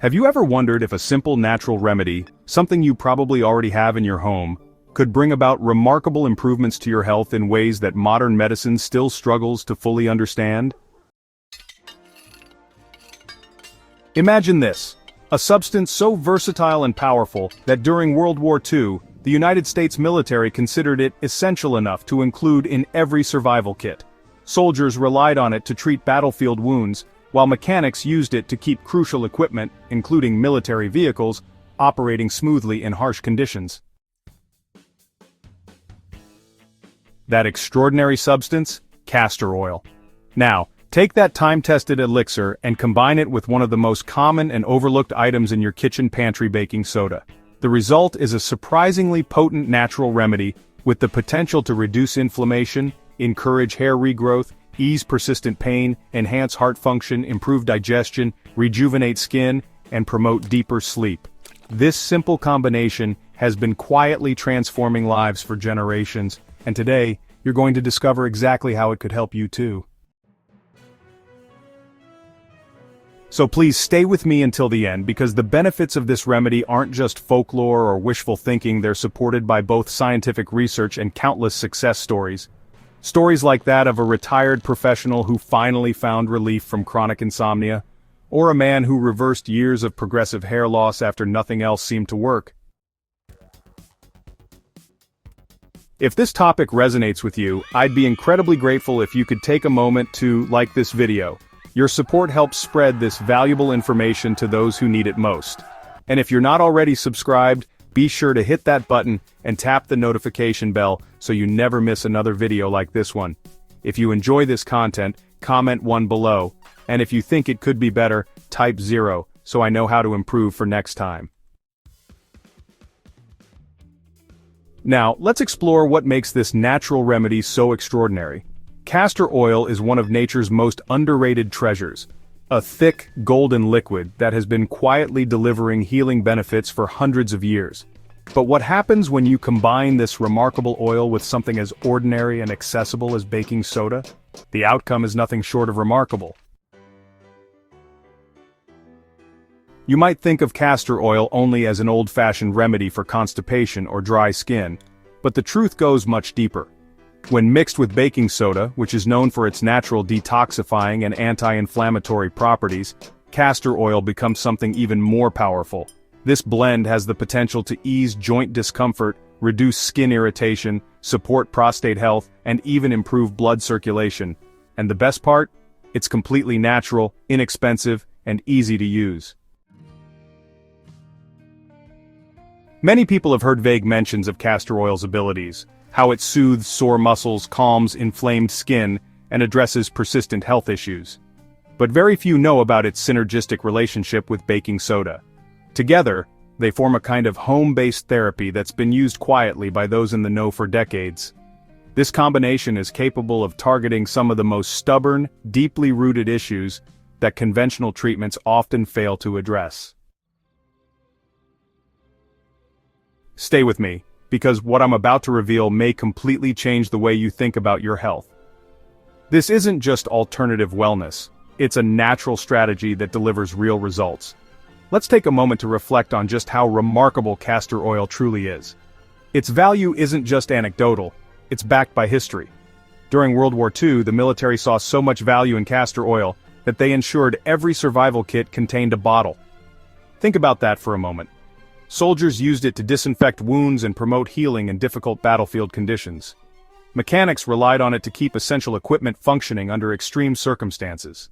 Have you ever wondered if a simple natural remedy, something you probably already have in your home, could bring about remarkable improvements to your health in ways that modern medicine still struggles to fully understand? Imagine this, a substance so versatile and powerful that during World War II, the United States military considered it essential enough to include in every survival kit. Soldiers relied on it to treat battlefield wounds, while mechanics used it to keep crucial equipment, including military vehicles, operating smoothly in harsh conditions. That extraordinary substance? Castor oil. Now, take that time-tested elixir and combine it with one of the most common and overlooked items in your kitchen pantry, baking soda. The result is a surprisingly potent natural remedy with the potential to reduce inflammation, encourage hair regrowth, ease persistent pain, enhance heart function, improve digestion, rejuvenate skin, and promote deeper sleep. This simple combination has been quietly transforming lives for generations, and today, you're going to discover exactly how it could help you too. So please stay with me until the end, because the benefits of this remedy aren't just folklore or wishful thinking. They're supported by both scientific research and countless success stories. Stories like that of a retired professional who finally found relief from chronic insomnia, or a man who reversed years of progressive hair loss after nothing else seemed to work. If this topic resonates with you, I'd be incredibly grateful if you could take a moment to like this video. Your support helps spread this valuable information to those who need it most. And if you're not already subscribed, be sure to hit that button and tap the notification bell so you never miss another video like this one. If you enjoy this content, comment 1 below, and if you think it could be better, type 0 so I know how to improve for next time. Now, let's explore what makes this natural remedy so extraordinary. Castor oil is one of nature's most underrated treasures, a thick, golden liquid that has been quietly delivering healing benefits for hundreds of years. But what happens when you combine this remarkable oil with something as ordinary and accessible as baking soda? The outcome is nothing short of remarkable. You might think of castor oil only as an old-fashioned remedy for constipation or dry skin, but the truth goes much deeper. When mixed with baking soda, which is known for its natural detoxifying and anti-inflammatory properties, castor oil becomes something even more powerful. This blend has the potential to ease joint discomfort, reduce skin irritation, support prostate health, and even improve blood circulation. And the best part? It's completely natural, inexpensive, and easy to use. Many people have heard vague mentions of castor oil's abilities, how it soothes sore muscles, calms inflamed skin, and addresses persistent health issues. But very few know about its synergistic relationship with baking soda. Together, they form a kind of home-based therapy that's been used quietly by those in the know for decades. This combination is capable of targeting some of the most stubborn, deeply rooted issues that conventional treatments often fail to address. Stay with me, because what I'm about to reveal may completely change the way you think about your health. This isn't just alternative wellness, it's a natural strategy that delivers real results. Let's take a moment to reflect on just how remarkable castor oil truly is. Its value isn't just anecdotal, it's backed by history. During World War II, the military saw so much value in castor oil that they ensured every survival kit contained a bottle. Think about that for a moment. Soldiers used it to disinfect wounds and promote healing in difficult battlefield conditions. Mechanics relied on it to keep essential equipment functioning under extreme circumstances.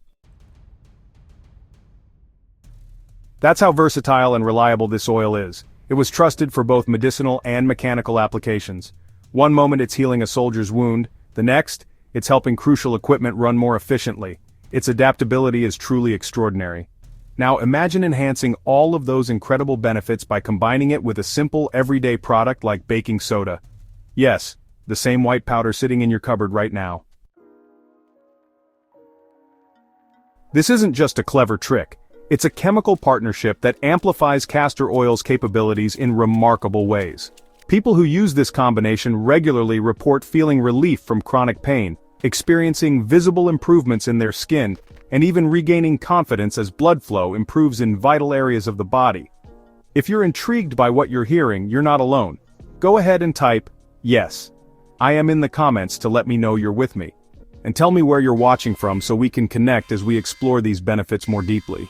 That's how versatile and reliable this oil is. It was trusted for both medicinal and mechanical applications. One moment it's healing a soldier's wound, the next, it's helping crucial equipment run more efficiently. Its adaptability is truly extraordinary. Now imagine enhancing all of those incredible benefits by combining it with a simple everyday product like baking soda. Yes, the same white powder sitting in your cupboard right now. This isn't just a clever trick, it's a chemical partnership that amplifies castor oil's capabilities in remarkable ways. People who use this combination regularly report feeling relief from chronic pain, experiencing visible improvements in their skin, and even regaining confidence as blood flow improves in vital areas of the body. If you're intrigued by what you're hearing, you're not alone. Go ahead and type, "Yes, I am," in the comments to let me know you're with me. And tell me where you're watching from so we can connect as we explore these benefits more deeply.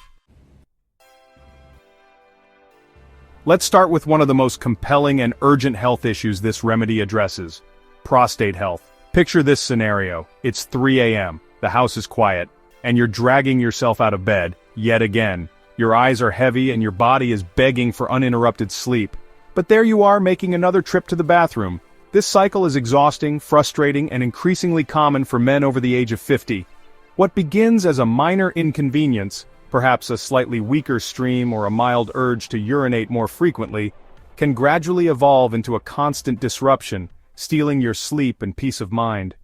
Let's start with one of the most compelling and urgent health issues this remedy addresses: prostate health. Picture this scenario. It's 3 a.m., the house is quiet, and you're dragging yourself out of bed, yet again. Your eyes are heavy and your body is begging for uninterrupted sleep. But there you are making another trip to the bathroom. This cycle is exhausting, frustrating, and increasingly common for men over the age of 50. What begins as a minor inconvenience, perhaps a slightly weaker stream or a mild urge to urinate more frequently, can gradually evolve into a constant disruption, stealing your sleep and peace of mind.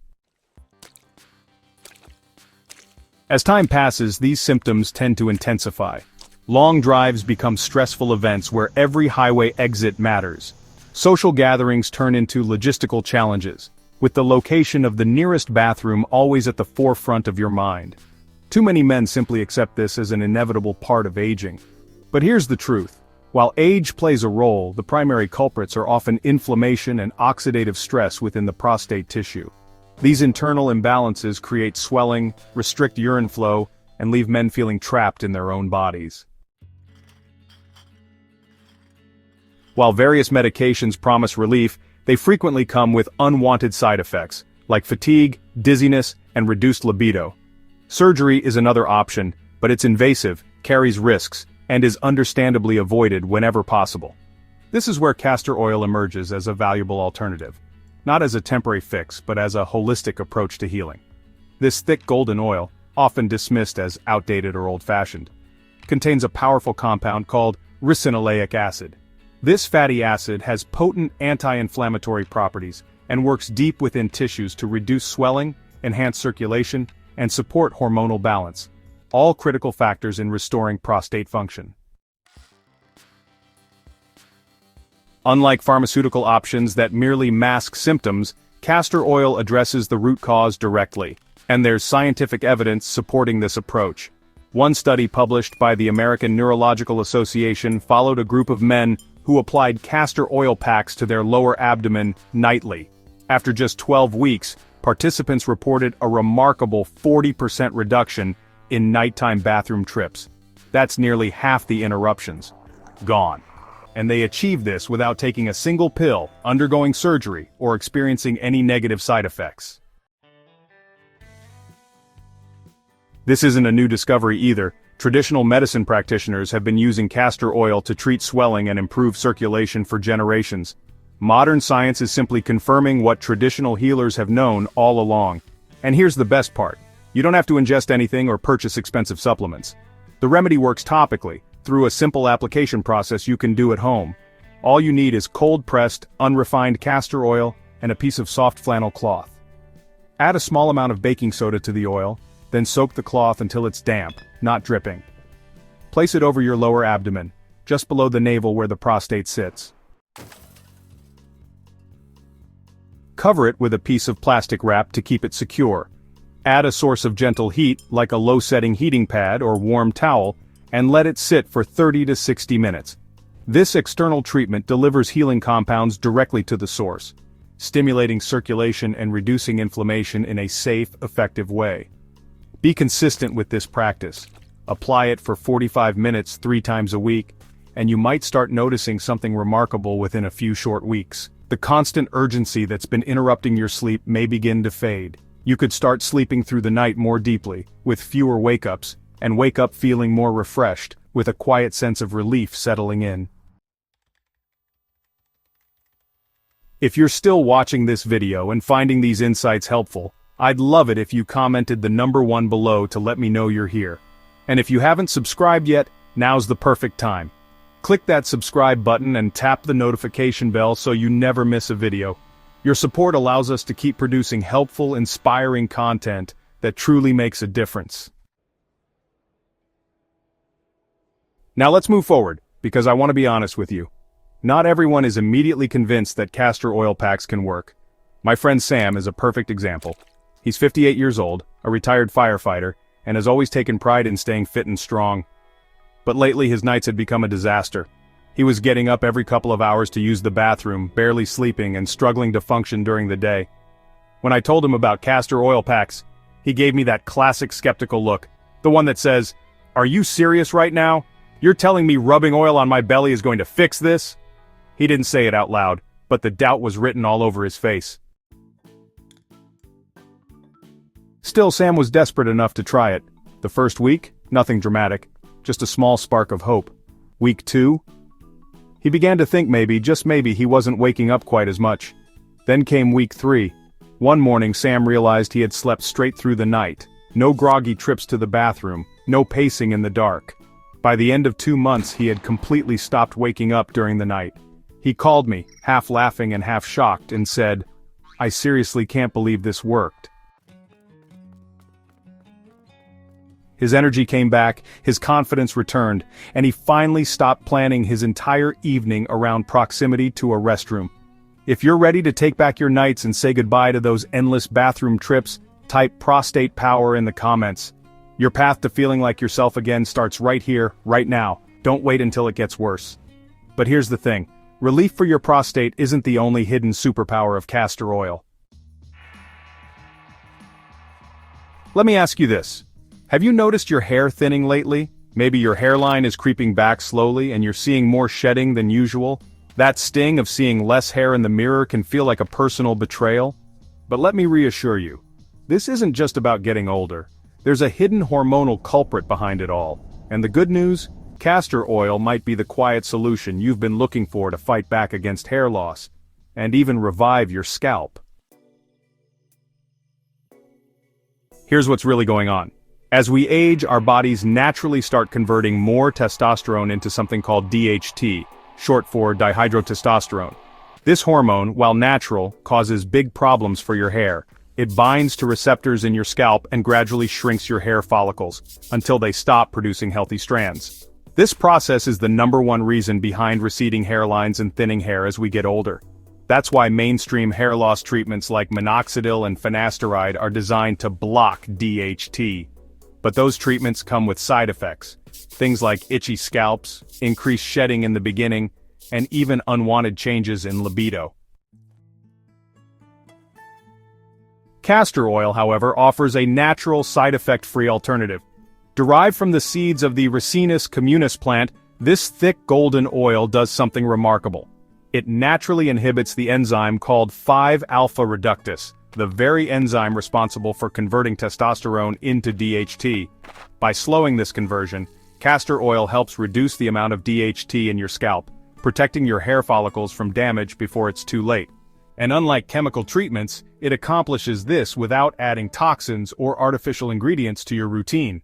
As time passes, these symptoms tend to intensify. Long drives become stressful events where every highway exit matters. Social gatherings turn into logistical challenges, with the location of the nearest bathroom always at the forefront of your mind. Too many men simply accept this as an inevitable part of aging. But here's the truth. While age plays a role, the primary culprits are often inflammation and oxidative stress within the prostate tissue. These internal imbalances create swelling, restrict urine flow, and leave men feeling trapped in their own bodies. While various medications promise relief, they frequently come with unwanted side effects, like fatigue, dizziness, and reduced libido. Surgery is another option, but it's invasive, carries risks, and is understandably avoided whenever possible. This is where castor oil emerges as a valuable alternative, not as a temporary fix, but as a holistic approach to healing. This thick golden oil, often dismissed as outdated or old-fashioned, contains a powerful compound called ricinoleic acid. This fatty acid has potent anti-inflammatory properties and works deep within tissues to reduce swelling, enhance circulation, and support hormonal balance, all critical factors in restoring prostate function. Unlike pharmaceutical options that merely mask symptoms, castor oil addresses the root cause directly, and there's scientific evidence supporting this approach. One study published by the American Neurological Association followed a group of men who applied castor oil packs to their lower abdomen nightly. After just 12 weeks, participants reported a remarkable 40% reduction in nighttime bathroom trips. That's nearly half the interruptions gone. And they achieved this without taking a single pill, undergoing surgery, or experiencing any negative side effects. This isn't a new discovery either. Traditional medicine practitioners have been using castor oil to treat swelling and improve circulation for generations. Modern science is simply confirming what traditional healers have known all along. And here's the best part. You don't have to ingest anything or purchase expensive supplements. The remedy works topically, through a simple application process you can do at home. All you need is cold-pressed, unrefined castor oil and a piece of soft flannel cloth. Add a small amount of baking soda to the oil, then soak the cloth until it's damp, not dripping. Place it over your lower abdomen, just below the navel where the prostate sits. Cover it with a piece of plastic wrap to keep it secure. Add a source of gentle heat, like a low-setting heating pad or warm towel, and let it sit for 30 to 60 minutes. This external treatment delivers healing compounds directly to the source, stimulating circulation and reducing inflammation in a safe, effective way. Be consistent with this practice. Apply it for 45 minutes 3 times a week, and you might start noticing something remarkable within a few short weeks. The constant urgency that's been interrupting your sleep may begin to fade. You could start sleeping through the night more deeply, with fewer wake-ups, and wake up feeling more refreshed, with a quiet sense of relief settling in. If you're still watching this video and finding these insights helpful, I'd love it if you commented the number 1 below to let me know you're here. And if you haven't subscribed yet, now's the perfect time. Click that subscribe button and tap the notification bell so you never miss a video. Your support allows us to keep producing helpful, inspiring content that truly makes a difference. Now let's move forward, because I want to be honest with you. Not everyone is immediately convinced that castor oil packs can work. My friend Sam is a perfect example. He's 58 years old, a retired firefighter, and has always taken pride in staying fit and strong. But lately his nights had become a disaster. He was getting up every couple of hours to use the bathroom, barely sleeping and struggling to function during the day. When I told him about castor oil packs, he gave me that classic skeptical look, the one that says, "Are you serious right now? You're telling me rubbing oil on my belly is going to fix this?" He didn't say it out loud, but the doubt was written all over his face. Still, Sam was desperate enough to try it. The first week, nothing dramatic, just a small spark of hope. Week 2? He began to think maybe, just maybe, he wasn't waking up quite as much. Then came week 3. One morning Sam realized he had slept straight through the night. No groggy trips to the bathroom, no pacing in the dark. By the end of 2 months he had completely stopped waking up during the night. He called me, half laughing and half shocked, and said, "I seriously can't believe this worked." His energy came back, his confidence returned, and he finally stopped planning his entire evening around proximity to a restroom. If you're ready to take back your nights and say goodbye to those endless bathroom trips, type prostate power in the comments. Your path to feeling like yourself again starts right here, right now. Don't wait until it gets worse. But here's the thing. Relief for your prostate isn't the only hidden superpower of castor oil. Let me ask you this. Have you noticed your hair thinning lately? Maybe your hairline is creeping back slowly and you're seeing more shedding than usual? That sting of seeing less hair in the mirror can feel like a personal betrayal. But let me reassure you, this isn't just about getting older. There's a hidden hormonal culprit behind it all. And the good news? Castor oil might be the quiet solution you've been looking for to fight back against hair loss, and even revive your scalp. Here's what's really going on. As we age, our bodies naturally start converting more testosterone into something called DHT, short for dihydrotestosterone. This hormone, while natural, causes big problems for your hair. It binds to receptors in your scalp and gradually shrinks your hair follicles, until they stop producing healthy strands. This process is the #1 reason behind receding hairlines and thinning hair as we get older. That's why mainstream hair loss treatments like minoxidil and finasteride are designed to block DHT. But those treatments come with side effects. Things like itchy scalps, increased shedding in the beginning, and even unwanted changes in libido. Castor oil, however, offers a natural, side effect-free alternative. Derived from the seeds of the Ricinus communis plant, this thick golden oil does something remarkable. It naturally inhibits the enzyme called 5-alpha reductase, the very enzyme responsible for converting testosterone into DHT. By slowing this conversion, castor oil helps reduce the amount of DHT in your scalp, protecting your hair follicles from damage before it's too late. And unlike chemical treatments, it accomplishes this without adding toxins or artificial ingredients to your routine.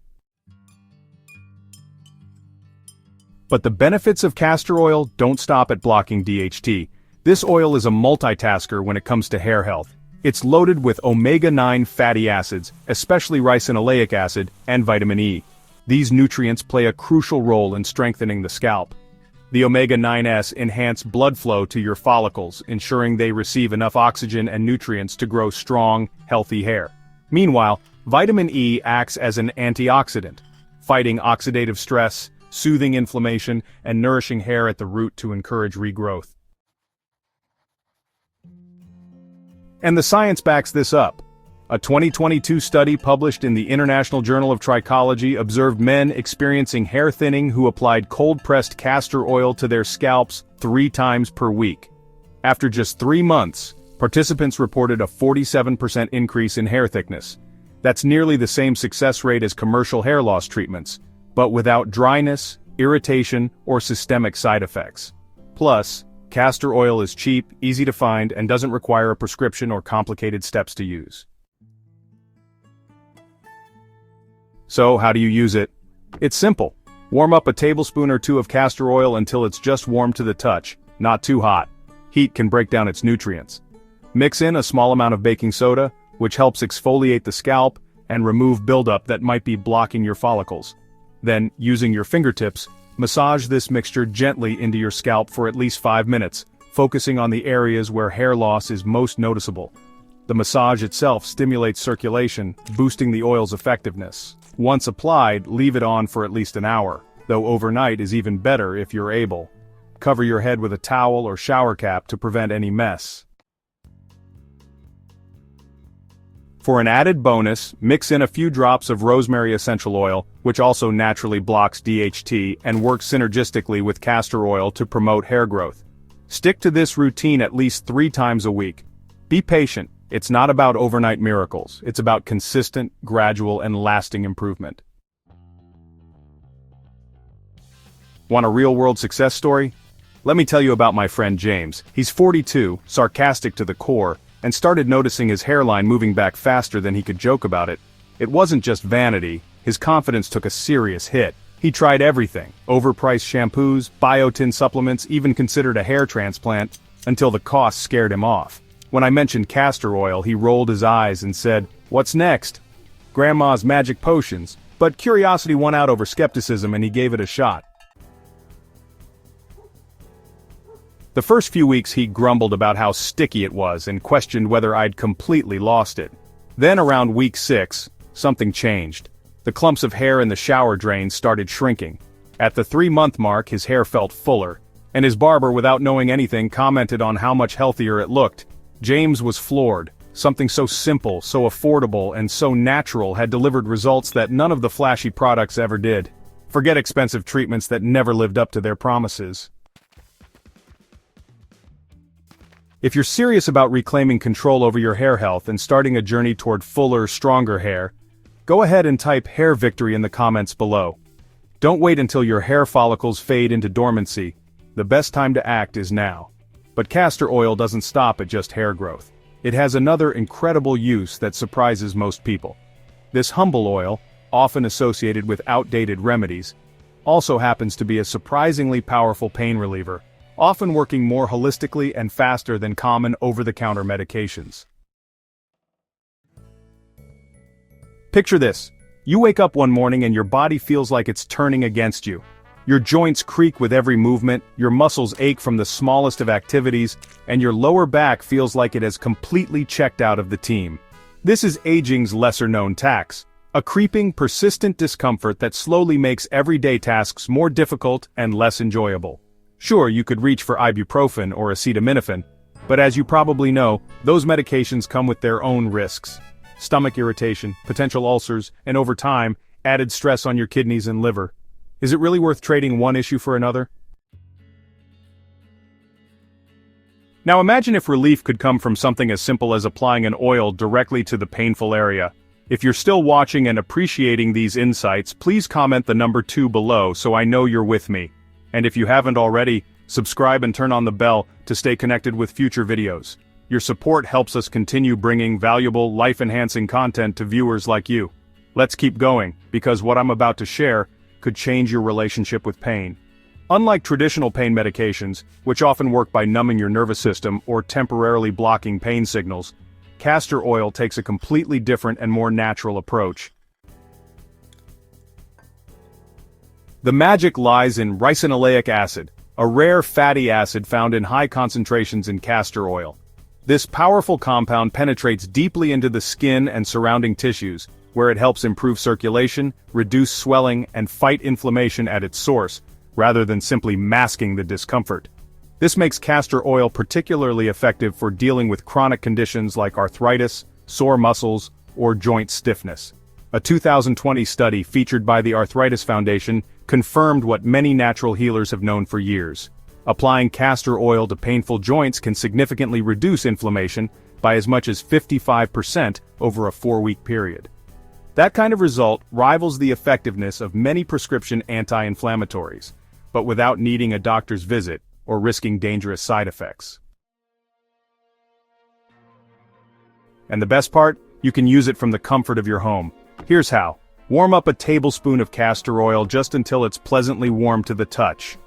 But the benefits of castor oil don't stop at blocking DHT. This oil is a multitasker when it comes to hair health. It's loaded with omega-9 fatty acids, especially ricinoleic acid, and vitamin E. These nutrients play a crucial role in strengthening the scalp. The omega-9s enhance blood flow to your follicles, ensuring they receive enough oxygen and nutrients to grow strong, healthy hair. Meanwhile, vitamin E acts as an antioxidant, fighting oxidative stress, soothing inflammation, and nourishing hair at the root to encourage regrowth. And the science backs this up. A 2022 study published in the International Journal of Trichology observed men experiencing hair thinning who applied cold-pressed castor oil to their scalps 3 times per week. After just 3 months, participants reported a 47% increase in hair thickness. That's nearly the same success rate as commercial hair loss treatments, but without dryness, irritation, or systemic side effects. Plus, castor oil is cheap, easy to find, and doesn't require a prescription or complicated steps to use. So, how do you use it? It's simple. Warm up a tablespoon or 2 of castor oil until it's just warm to the touch, not too hot. Heat can break down its nutrients. Mix in a small amount of baking soda, which helps exfoliate the scalp and remove buildup that might be blocking your follicles. Then, using your fingertips, massage this mixture gently into your scalp for at least 5 minutes, focusing on the areas where hair loss is most noticeable. The massage itself stimulates circulation, boosting the oil's effectiveness. Once applied, leave it on for at least an hour, though overnight is even better if you're able. Cover your head with a towel or shower cap to prevent any mess. For an added bonus, mix in a few drops of rosemary essential oil, which also naturally blocks DHT and works synergistically with castor oil to promote hair growth. Stick to this routine at least 3 times a week. Be patient, it's not about overnight miracles, it's about consistent, gradual, and lasting improvement. Want a real-world success story? Let me tell you about my friend James. He's 42, sarcastic to the core, and started noticing his hairline moving back faster than he could joke about it. It wasn't just vanity, his confidence took a serious hit. He tried everything, overpriced shampoos, biotin supplements, even considered a hair transplant, until the cost scared him off. When I mentioned castor oil, he rolled his eyes and said, "What's next?" Grandma's magic potions. But curiosity won out over skepticism and he gave it a shot. The first few weeks he grumbled about how sticky it was and questioned whether I'd completely lost it. Then around week 6, something changed. The clumps of hair in the shower drains started shrinking. At the 3-month mark his hair felt fuller, and his barber, without knowing anything, commented on how much healthier it looked. James was floored. Something so simple, so affordable, and so natural had delivered results that none of the flashy products ever did. Forget expensive treatments that never lived up to their promises. If you're serious about reclaiming control over your hair health and starting a journey toward fuller, stronger hair, go ahead and type hair victory in the comments below. Don't wait until your hair follicles fade into dormancy. The best time to act is now. But castor oil doesn't stop at just hair growth. It has another incredible use that surprises most people. This humble oil, often associated with outdated remedies, also happens to be a surprisingly powerful pain reliever, often working more holistically and faster than common over-the-counter medications. Picture this. You wake up one morning and your body feels like it's turning against you. Your joints creak with every movement, your muscles ache from the smallest of activities, and your lower back feels like it has completely checked out of the team. This is aging's lesser-known tax, a creeping, persistent discomfort that slowly makes everyday tasks more difficult and less enjoyable. Sure, you could reach for ibuprofen or acetaminophen, but as you probably know, those medications come with their own risks. Stomach irritation, potential ulcers, and over time, added stress on your kidneys and liver. Is it really worth trading one issue for another? Now imagine if relief could come from something as simple as applying an oil directly to the painful area. If you're still watching and appreciating these insights, please comment the number 2 below so I know you're with me. And if you haven't already, subscribe and turn on the bell to stay connected with future videos. Your support helps us continue bringing valuable, life-enhancing content to viewers like you. Let's keep going, because what I'm about to share could change your relationship with pain. Unlike traditional pain medications, which often work by numbing your nervous system or temporarily blocking pain signals, castor oil takes a completely different and more natural approach. The magic lies in ricinoleic acid, a rare fatty acid found in high concentrations in castor oil. This powerful compound penetrates deeply into the skin and surrounding tissues, where it helps improve circulation, reduce swelling, and fight inflammation at its source, rather than simply masking the discomfort. This makes castor oil particularly effective for dealing with chronic conditions like arthritis, sore muscles, or joint stiffness. A 2020 study featured by the Arthritis Foundation confirmed what many natural healers have known for years. Applying castor oil to painful joints can significantly reduce inflammation by as much as 55% over a 4-week period. That kind of result rivals the effectiveness of many prescription anti-inflammatories, but without needing a doctor's visit or risking dangerous side effects. And the best part? You can use it from the comfort of your home. Here's how. Warm up a tablespoon of castor oil just until it's pleasantly warm to the touch.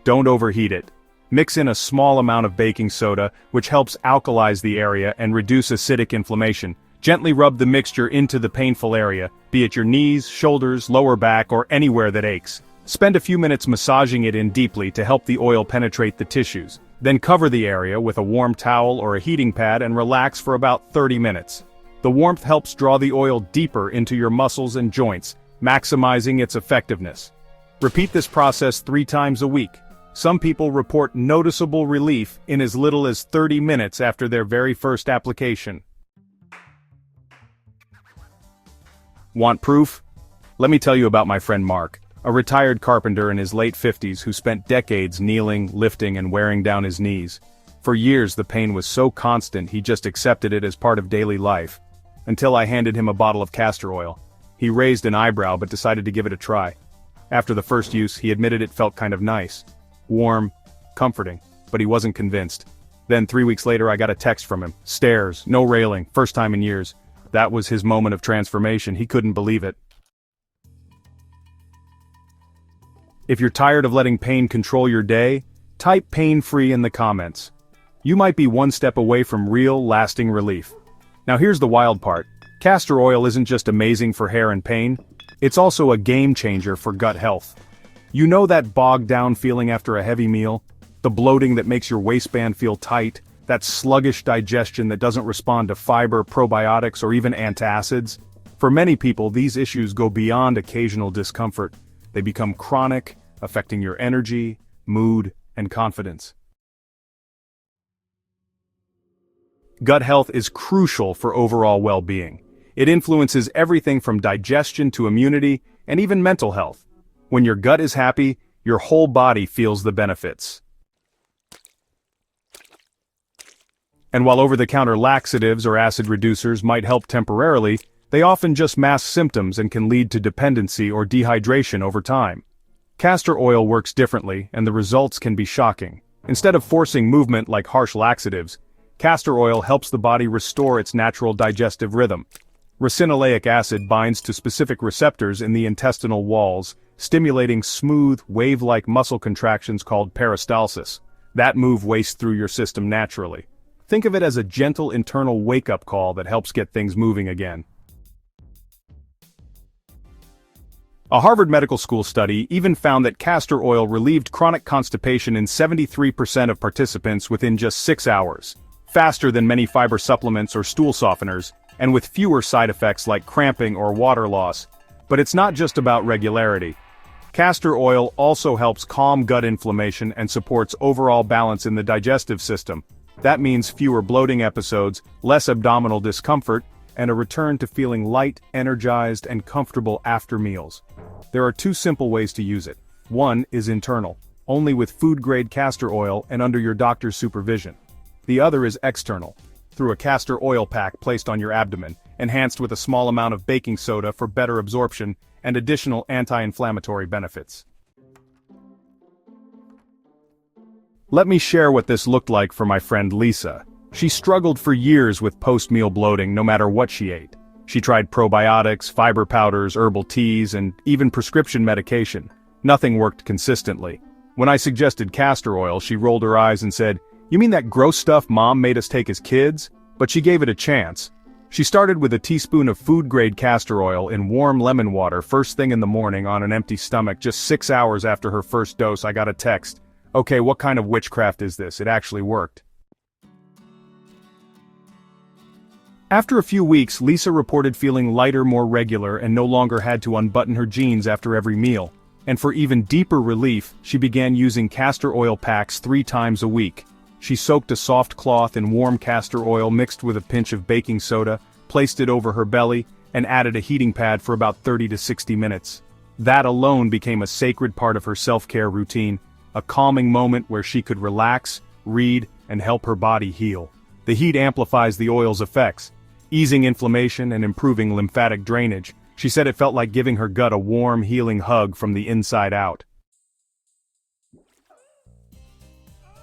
Don't overheat it. Mix in a small amount of baking soda, which helps alkalize the area and reduce acidic inflammation. Gently rub the mixture into the painful area, be it your knees, shoulders, lower back, or anywhere that aches. Spend a few minutes massaging it in deeply to help the oil penetrate the tissues. Then cover the area with a warm towel or a heating pad and relax for about 30 minutes. The warmth helps draw the oil deeper into your muscles and joints, maximizing its effectiveness. Repeat this process 3 times a week. Some people report noticeable relief in as little as 30 minutes after their very first application. Want proof? Let me tell you about my friend Mark, a retired carpenter in his late 50s who spent decades kneeling, lifting, and wearing down his knees. For years the pain was so constant he just accepted it as part of daily life. Until I handed him a bottle of castor oil. He raised an eyebrow but decided to give it a try. After the first use, he admitted it felt kind of nice. Warm, comforting, but he wasn't convinced. Then 3 weeks later I got a text from him. Stairs, no railing, first time in years. That was his moment of transformation. He couldn't believe it. If you're tired of letting pain control your day, type pain-free in the comments. You might be one step away from real, lasting relief. Now here's the wild part. Castor oil isn't just amazing for hair and pain, it's also a game changer for gut health. You know that bogged down feeling after a heavy meal? The bloating that makes your waistband feel tight? That sluggish digestion that doesn't respond to fiber, probiotics, or even antacids? For many people, these issues go beyond occasional discomfort. They become chronic, affecting your energy, mood, and confidence. Gut health is crucial for overall well-being. It influences everything from digestion to immunity, and even mental health. When your gut is happy, your whole body feels the benefits. And while over-the-counter laxatives or acid reducers might help temporarily, they often just mask symptoms and can lead to dependency or dehydration over time. Castor oil works differently, and the results can be shocking. Instead of forcing movement like harsh laxatives, castor oil helps the body restore its natural digestive rhythm. Racinoleic acid binds to specific receptors in the intestinal walls, stimulating smooth, wave-like muscle contractions called peristalsis. That move wastes through your system naturally. Think of it as a gentle internal wake-up call that helps get things moving again. A Harvard Medical School study even found that castor oil relieved chronic constipation in 73% of participants within just 6 hours, faster than many fiber supplements or stool softeners, and with fewer side effects like cramping or water loss. But it's not just about regularity. Castor oil also helps calm gut inflammation and supports overall balance in the digestive system. That means fewer bloating episodes, less abdominal discomfort, and a return to feeling light, energized, and comfortable after meals. There are 2 simple ways to use it. One is internal, only with food-grade castor oil and under your doctor's supervision. The other is external, through a castor oil pack placed on your abdomen, enhanced with a small amount of baking soda for better absorption and additional anti-inflammatory benefits. Let me share what this looked like for my friend Lisa. She struggled for years with post-meal bloating no matter what she ate. She tried probiotics, fiber powders, herbal teas, and even prescription medication. Nothing worked consistently. When I suggested castor oil, she rolled her eyes and said, "You mean that gross stuff Mom made us take as kids?" But she gave it a chance. She started with a teaspoon of food-grade castor oil in warm lemon water first thing in the morning on an empty stomach. Just 6 hours after her first dose, I got a text. "Okay, what kind of witchcraft is this? It actually worked." After a few weeks, Lisa reported feeling lighter, more regular, and no longer had to unbutton her jeans after every meal. And for even deeper relief, she began using castor oil packs 3 times a week. She soaked a soft cloth in warm castor oil mixed with a pinch of baking soda, placed it over her belly, and added a heating pad for about 30 to 60 minutes. That alone became a sacred part of her self-care routine, a calming moment where she could relax, read, and help her body heal. The heat amplifies the oil's effects, easing inflammation and improving lymphatic drainage. She said it felt like giving her gut a warm, healing hug from the inside out.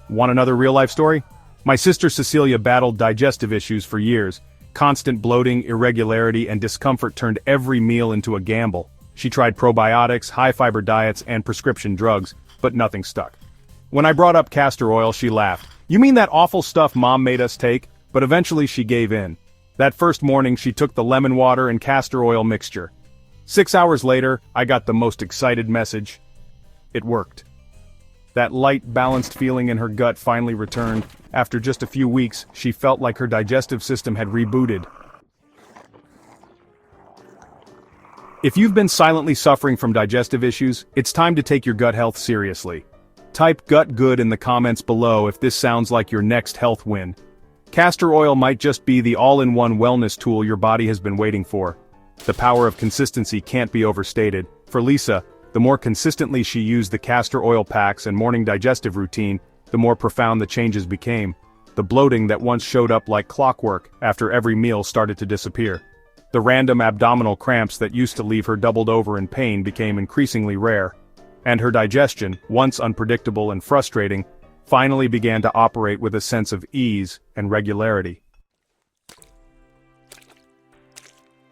Want another real-life story? My sister Cecilia battled digestive issues for years. Constant bloating, irregularity, and discomfort turned every meal into a gamble. She tried probiotics, high-fiber diets, and prescription drugs, but nothing stuck. When I brought up castor oil, she laughed. "You mean that awful stuff Mom made us take?" But eventually she gave in. That first morning she took the lemon water and castor oil mixture. 6 hours later, I got the most excited message. It worked. That light, balanced feeling in her gut finally returned. After just a few weeks, she felt like her digestive system had rebooted. If you've been silently suffering from digestive issues, it's time to take your gut health seriously. Type "gut good" in the comments below if this sounds like your next health win. Castor oil might just be the all-in-one wellness tool your body has been waiting for. The power of consistency can't be overstated. For Lisa, the more consistently she used the castor oil packs and morning digestive routine, the more profound the changes became. The bloating that once showed up like clockwork after every meal started to disappear. The random abdominal cramps that used to leave her doubled over in pain became increasingly rare. And her digestion, once unpredictable and frustrating, finally began to operate with a sense of ease and regularity.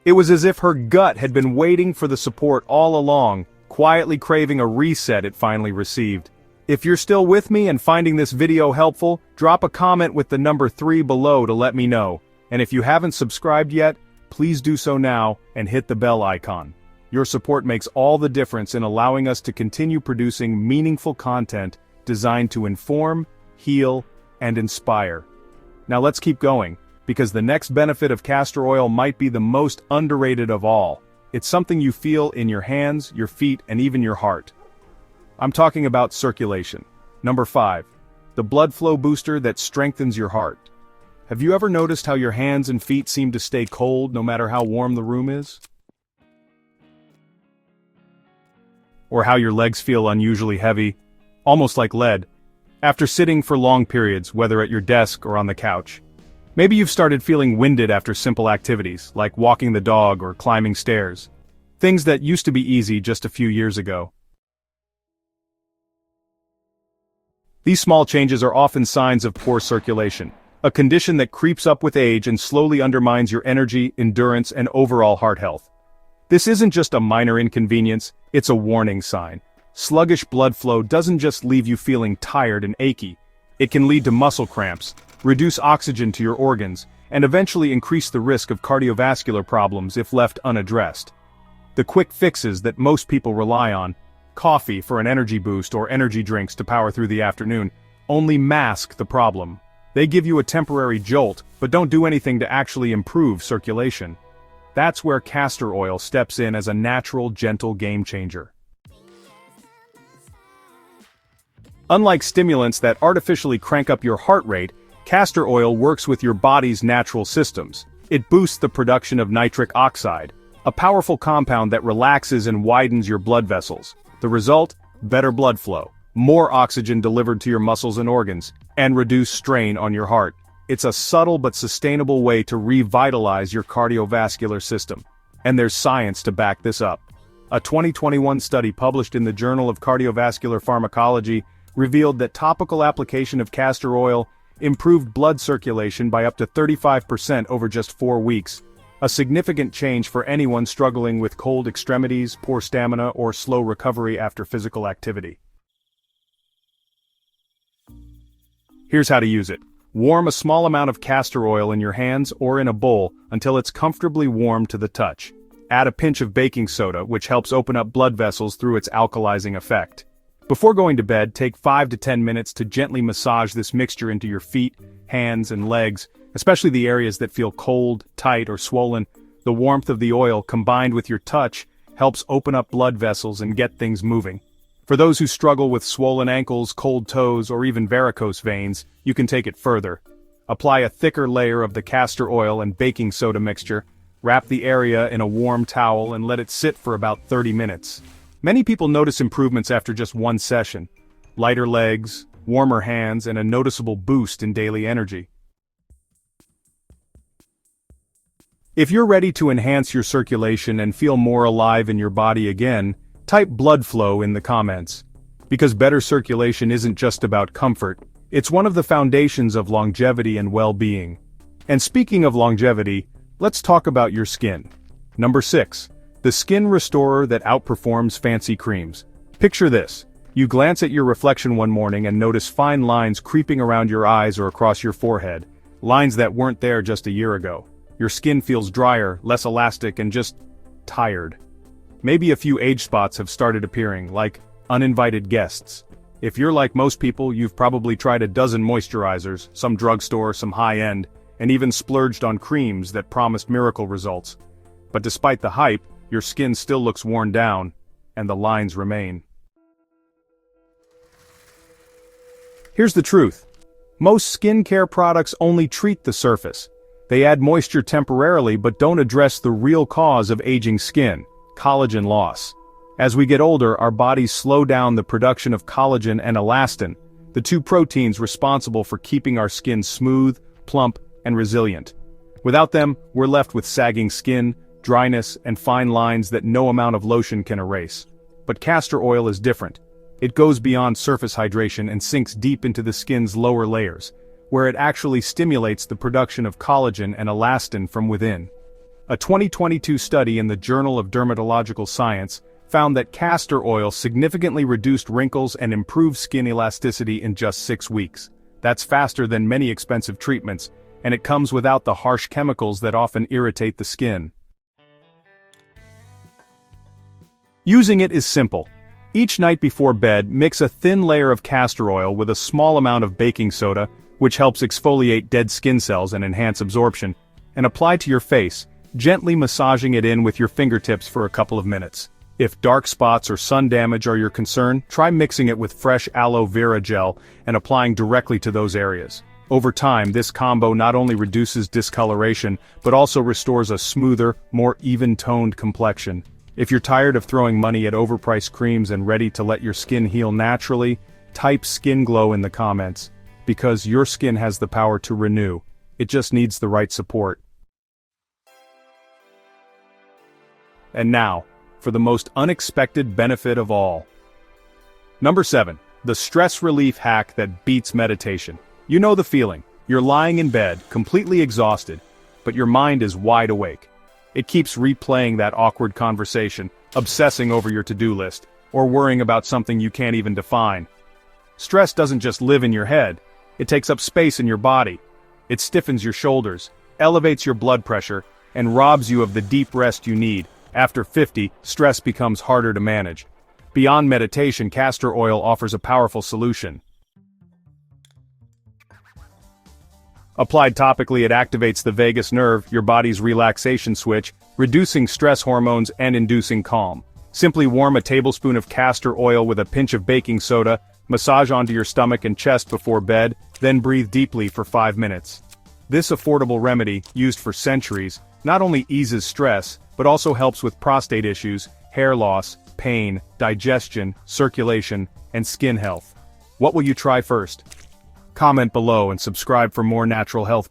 It was as if her gut had been waiting for the support all along, quietly craving a reset it finally received. If you're still with me and finding this video helpful, drop a comment with the number 3 below to let me know. And if you haven't subscribed yet, please do so now and hit the bell icon. Your support makes all the difference in allowing us to continue producing meaningful content designed to inform, heal, and inspire. Now let's keep going, because the next benefit of castor oil might be the most underrated of all. It's something you feel in your hands, your feet, and even your heart. I'm talking about circulation. Number 5. The blood flow booster that strengthens your heart. Have you ever noticed how your hands and feet seem to stay cold no matter how warm the room is? Or how your legs feel unusually heavy, almost like lead, after sitting for long periods, whether at your desk or on the couch. Maybe you've started feeling winded after simple activities, like walking the dog or climbing stairs. Things that used to be easy just a few years ago. These small changes are often signs of poor circulation, a condition that creeps up with age and slowly undermines your energy, endurance, and overall heart health. This isn't just a minor inconvenience, it's a warning sign. Sluggish blood flow doesn't just leave you feeling tired and achy. It can lead to muscle cramps, reduce oxygen to your organs, and eventually increase the risk of cardiovascular problems if left unaddressed. The quick fixes that most people rely on, coffee for an energy boost or energy drinks to power through the afternoon, only mask the problem. They give you a temporary jolt, but don't do anything to actually improve circulation. That's where castor oil steps in as a natural, gentle game changer. Unlike stimulants that artificially crank up your heart rate, castor oil works with your body's natural systems. It boosts the production of nitric oxide, a powerful compound that relaxes and widens your blood vessels. The result? Better blood flow, more oxygen delivered to your muscles and organs, and reduced strain on your heart. It's a subtle but sustainable way to revitalize your cardiovascular system. And there's science to back this up. A 2021 study published in the Journal of Cardiovascular Pharmacology revealed that topical application of castor oil improved blood circulation by up to 35% over just 4 weeks, a significant change for anyone struggling with cold extremities, poor stamina, or slow recovery after physical activity. Here's how to use it. Warm a small amount of castor oil in your hands or in a bowl until it's comfortably warm to the touch. Add a pinch of baking soda, which helps open up blood vessels through its alkalizing effect. Before going to bed, take 5 to 10 minutes to gently massage this mixture into your feet, hands, and legs, especially the areas that feel cold, tight, or swollen. The warmth of the oil combined with your touch helps open up blood vessels and get things moving. For those who struggle with swollen ankles, cold toes, or even varicose veins, you can take it further. Apply a thicker layer of the castor oil and baking soda mixture, wrap the area in a warm towel and let it sit for about 30 minutes. Many people notice improvements after just one session. Lighter legs, warmer hands, and a noticeable boost in daily energy. If you're ready to enhance your circulation and feel more alive in your body again, type blood flow in the comments. Because better circulation isn't just about comfort, it's one of the foundations of longevity and well-being. And speaking of longevity, let's talk about your skin. Number 6. The skin restorer that outperforms fancy creams. Picture this. You glance at your reflection one morning and notice fine lines creeping around your eyes or across your forehead, lines that weren't there just a year ago. Your skin feels drier, less elastic, and just tired. Maybe a few age spots have started appearing, like uninvited guests. If you're like most people, you've probably tried a dozen moisturizers, some drugstore, some high-end, and even splurged on creams that promised miracle results. But despite the hype, your skin still looks worn down, and the lines remain. Here's the truth. Most skincare products only treat the surface. They add moisture temporarily but don't address the real cause of aging skin, collagen loss. As we get older, our bodies slow down the production of collagen and elastin, the two proteins responsible for keeping our skin smooth, plump, and resilient. Without them, we're left with sagging skin, dryness, and fine lines that no amount of lotion can erase. But castor oil is different. It goes beyond surface hydration and sinks deep into the skin's lower layers, where it actually stimulates the production of collagen and elastin from within. A 2022 study in the Journal of Dermatological Science found that castor oil significantly reduced wrinkles and improved skin elasticity in just 6 weeks. That's faster than many expensive treatments, and it comes without the harsh chemicals that often irritate the skin. Using it is simple. Each night before bed, mix a thin layer of castor oil with a small amount of baking soda, which helps exfoliate dead skin cells and enhance absorption, and apply to your face, gently massaging it in with your fingertips for a couple of minutes. If dark spots or sun damage are your concern, try mixing it with fresh aloe vera gel and applying directly to those areas. Over time, this combo not only reduces discoloration, but also restores a smoother, more even-toned complexion. If you're tired of throwing money at overpriced creams and ready to let your skin heal naturally, type skin glow in the comments, because your skin has the power to renew. It just needs the right support. And now, for the most unexpected benefit of all. Number 7. The stress relief hack that beats meditation. You know the feeling. You're lying in bed, completely exhausted, but your mind is wide awake. It keeps replaying that awkward conversation, obsessing over your to-do list, or worrying about something you can't even define. Stress doesn't just live in your head, it takes up space in your body. It stiffens your shoulders, elevates your blood pressure, and robs you of the deep rest you need. After 50, stress becomes harder to manage. Beyond meditation, castor oil offers a powerful solution. Applied topically, it activates the vagus nerve, your body's relaxation switch, reducing stress hormones and inducing calm. Simply warm a tablespoon of castor oil with a pinch of baking soda, massage onto your stomach and chest before bed, then breathe deeply for 5 minutes. This affordable remedy, used for centuries, not only eases stress, but also helps with prostate issues, hair loss, pain, digestion, circulation, and skin health. What will you try first? Comment below and subscribe for more natural health